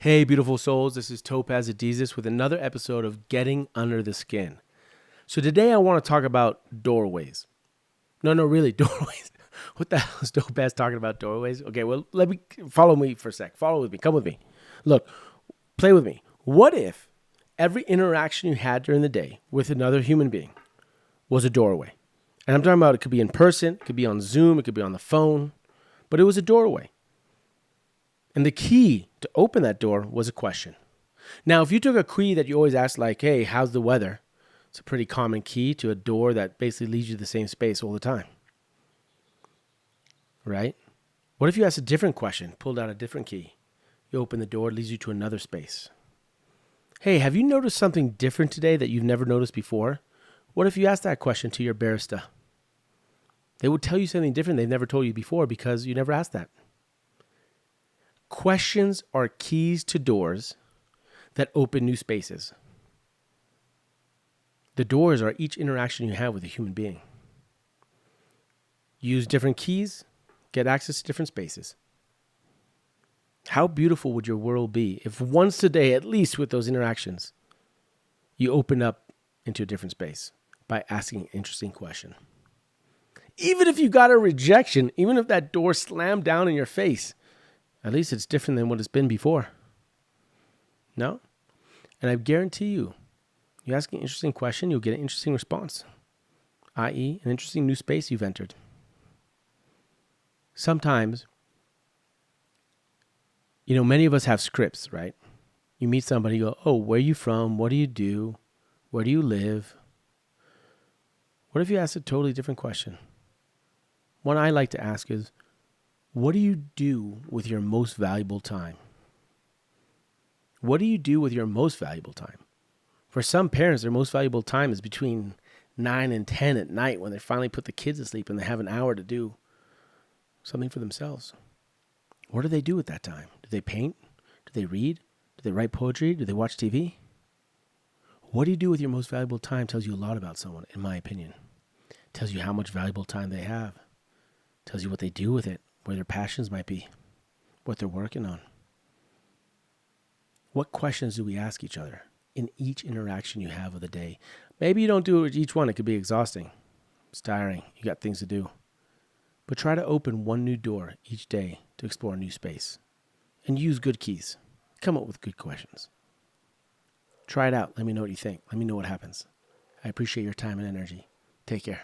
Hey, beautiful souls, this is Topaz with another episode of Getting Under the Skin. So today I want to talk about doorways. No, really, doorways. What the hell is Topaz talking about doorways? Okay, well, follow me for a sec. Follow with me. Come with me. Look, play with me. What if every interaction you had during the day with another human being was a doorway? And I'm talking about it could be in person, it could be on Zoom, it could be on the phone, but it was a doorway. And the key to open that door was a question. Now, if you took a key that you always ask, like, hey, how's the weather? It's a pretty common key to a door that basically leads you to the same space all the time. Right? What if you asked a different question, pulled out a different key? You open the door, it leads you to another space. Hey, have you noticed something different today that you've never noticed before? What if you asked that question to your barista? They would tell you something different they've never told you before because you never asked that. Questions are keys to doors that open new spaces. The doors are each interaction you have with a human being. Use different keys, get access to different spaces. How beautiful would your world be if once a day, at least with those interactions, you open up into a different space by asking an interesting question? Even if you got a rejection, even if that door slammed down in your face, at least it's different than what it's been before. No? And I guarantee you ask an interesting question, you'll get an interesting response, i.e., an interesting new space you've entered. Sometimes, many of us have scripts, right? You meet somebody, you go, oh, where are you from? What do you do? Where do you live? What if you ask a totally different question? One I like to ask is, what do you do with your most valuable time? What do you do with your most valuable time? For some parents, their most valuable time is between 9 and 10 at night when they finally put the kids to sleep and they have an hour to do something for themselves. What do they do with that time? Do they paint? Do they read? Do they write poetry? Do they watch TV? What do you do with your most valuable time tells you a lot about someone, in my opinion. It tells you how much valuable time they have. It tells you what they do with it, where their passions might be, what they're working on. What questions do we ask each other in each interaction you have of the day? Maybe you don't do it with each one. It could be exhausting. It's tiring. You got things to do. But try to open one new door each day to explore a new space. And use good keys. Come up with good questions. Try it out. Let me know what you think. Let me know what happens. I appreciate your time and energy. Take care.